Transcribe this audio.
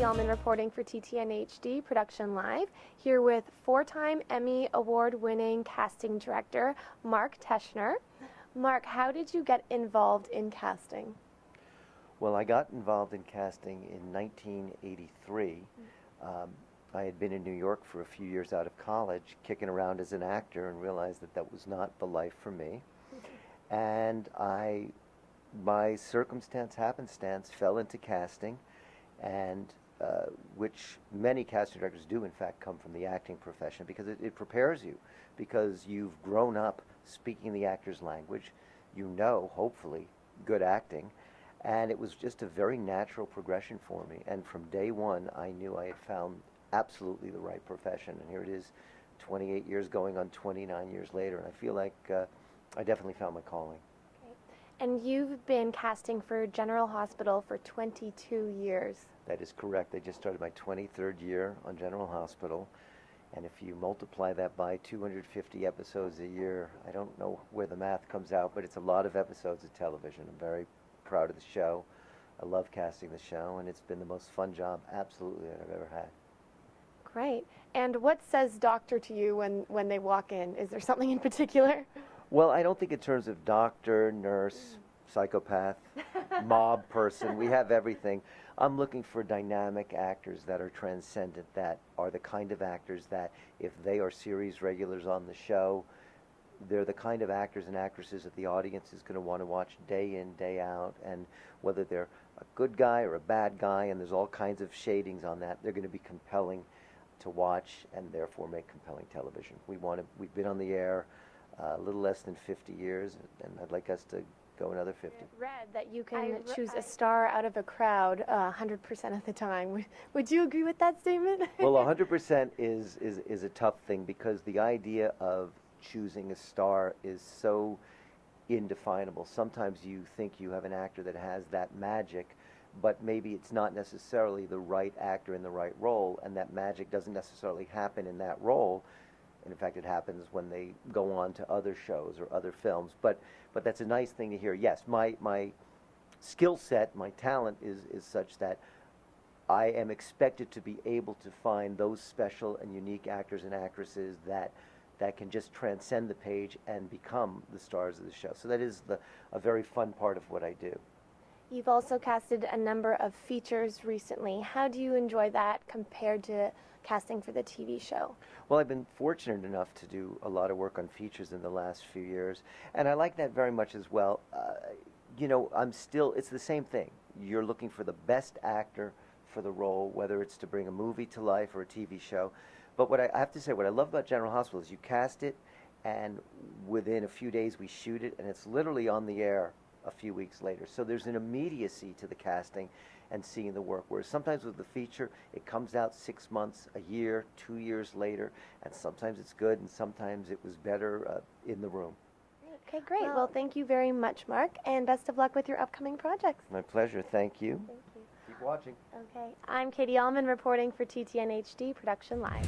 Katie Uhlmann reporting for TTNHD Production Live, here with four-time Emmy Award-winning casting director Mark Teschner. Mark, how did you get involved in casting? Well, I got involved in casting in 1983. I had been in New York for a few years out of college, kicking around as an actor, and realized that that was not the life for me. And by happenstance, fell into casting, and which many casting directors do, in fact, come from the acting profession, because it prepares you, because you've grown up speaking the actor's language, you know, hopefully, good acting, and it was just a very natural progression for me. And from day one, I knew I had found absolutely the right profession, and here it is, 28 years going on 29 years later, and I feel like I definitely found my calling. Okay. And you've been casting for General Hospital for 22 years. That is correct. I just started my 23rd year on General Hospital, and if you multiply that by 250 episodes a year, I don't know where the math comes out, but it's a lot of episodes of television. I'm very proud of the show. I love casting the show, and it's been the most fun job, absolutely, that I've ever had. Great. And what says doctor to you when they walk in? Is there something in particular? Well, I don't think in terms of doctor, nurse, psychopath, mob person. We have everything. I'm looking for dynamic actors that are transcendent, that are the kind of actors that, if they are series regulars on the show, they're the kind of actors and actresses that the audience is going to want to watch day in, day out, and whether they're a good guy or a bad guy, and there's all kinds of shadings on that, they're going to be compelling to watch and therefore make compelling television. We've been on the air a little less than 50 years, and I'd like us to go another 50. I read that you can choose a star out of a crowd 100% of the time. Would you agree with that statement? Well, 100% is a tough thing, because the idea of choosing a star is so indefinable. Sometimes you think you have an actor that has that magic, but maybe it's not necessarily the right actor in the right role, and that magic doesn't necessarily happen in that role. And in fact, it happens when they go on to other shows or other films. But that's a nice thing to hear. Yes, my skill set, my talent is such that I am expected to be able to find those special and unique actors and actresses that can just transcend the page and become the stars of the show. So that is a very fun part of what I do. You've also casted a number of features recently. How do you enjoy that compared to casting for the TV show? Well, I've been fortunate enough to do a lot of work on features in the last few years, and I like that very much as well. You know, it's the same thing. You're looking for the best actor for the role, whether it's to bring a movie to life or a TV show. But what I have to say, what I love about General Hospital is you cast it, and within a few days we shoot it, and it's literally on the air a few weeks later. So there's an immediacy to the casting and seeing the work, whereas sometimes with the feature, it comes out 6 months, a year, 2 years later, and sometimes it's good, and sometimes it was better in the room. Okay, great. Well, thank you very much, Mark, and best of luck with your upcoming projects. My pleasure. Thank you. Thank you. Keep watching. Okay, I'm Katie Uhlmann reporting for TTNHD Production Live.